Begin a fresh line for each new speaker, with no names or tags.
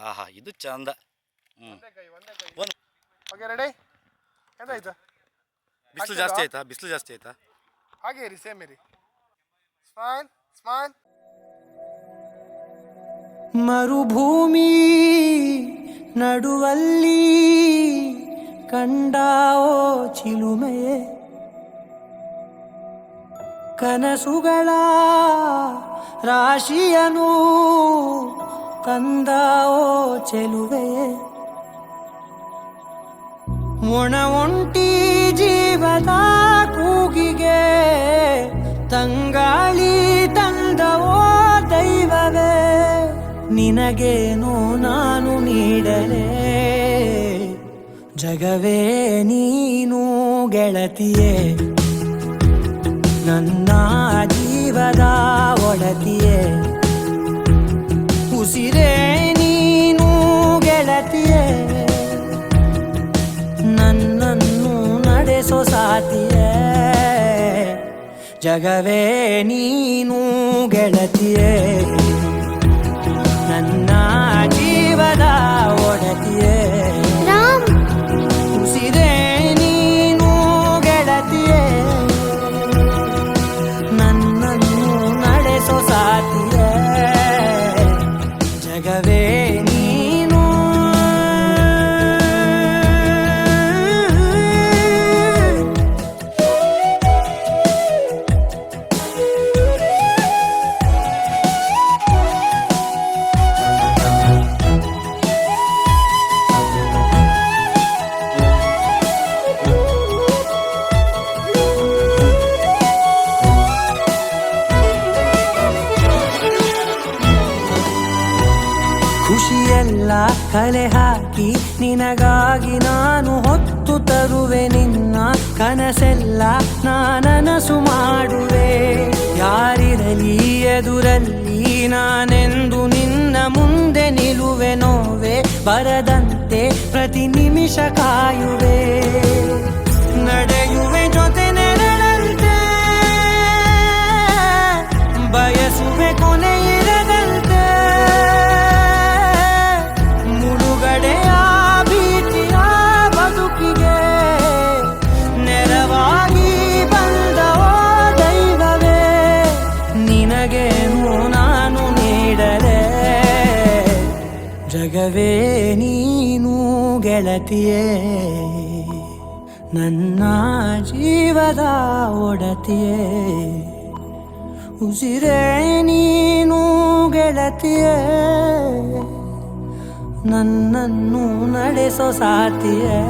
ಆಹಾ ಇದು ಚಂದ. ಒಂದು
ಓಕೆ ರೆಡಿ ಎಂತಾಯ್ತು?
ಬಿಸಿಲು ಜಾಸ್ತಿ ಆಯ್ತಾ? ಬಿಸಿಲು ಜಾಸ್ತಿ ಆಯ್ತಾ?
ಹಾಗೆ ಇರಿ, ಸೇಮ್ ಇರಿ. Smile smile.
ಮರುಭೂಮಿ ನಡುವಲ್ಲಿ ಕಂಡಾವೋ ಚಿಲುಮೆಯೇ, ಕನಸುಗಳ ರಾಶಿಯನು ತಂದಾವೋ ಚೆಲುವೆಯೇ, ಒಣ ಒಂಟಿ ಜೀವದ ಕೂಗಿಗೆ ತಂಗಾಳಿ ತಂದವೋ ದೈವವೇ, ನಿನಗೇನು ನಾನು ನೀಡಲೇ ಜಗವೇ ನೀನು ಗೆಳತಿಯೇ, ನನ್ನ ಜೀವದ ಒಡತಿಯೇ, ಉಸಿರೇ ನೀನು ಗೆಳತಿಯೇ, ನನ್ನನ್ನು ನಡೆಸೋ ಸಾತಿಯೇ, ಜಗವೇ ನೀನು ಗೆಳತಿಯೇ, ನನ್ನ ಜೀವದ ಒಡತಿಯೇ, ಉಸಿರೇ ನೀನು ಗೆಳತಿಯೇ, ನನ್ನನ್ನು ನಡೆಸೋ ಸಾತಿಯೇ, ಜಗವೇ ನೀನು. ಖುಷಿಯೆಲ್ಲ ಕಲೆ ಹಾಕಿ ನಿನಗಾಗಿ ನಾನು ಹೊತ್ತು ತರುವೆ, ನಿನ್ನ ಕನಸೆಲ್ಲ ನಾನನಸು ಮಾಡುವೆ, ಯಾರಿರಲಿ ಎದುರಲ್ಲಿ ನಾನೆಂದು ನಿನ್ನ ಮುಂದೆ ನಿಲ್ಲುವೆ, ನೋವೆ ಬರದಂತೆ ಪ್ರತಿ ನಿಮಿಷ ಕಾಯುವೆ, ನಡೆಯುವೆ ಜೊತೆ ನೆರಳಂತೆ, ಬಯಸುವೆ ಕೊನೆ ಇರದಂತೆ, ಮುಳುಗಡೆಯ ಭೀತಿಯ ಬದುಕಿಗೆ ನೆರವಾಗಿ ಬಂದವೋ ದೈವವೇ, ನಿನಗೇನು ನಾನು ನೀಡಲೇ ಜಗವೇ ನೀನು ಗೆಳತಿಯೇ, ನನ್ನ ಜೀವದ ಒಡತಿಯೇ, ಉಸಿರೇ ನೀನು ಗೆಳತಿಯೇ, ನನ್ನನ್ನು ನಡೆಸೋ ಸಾತಿಯೇ.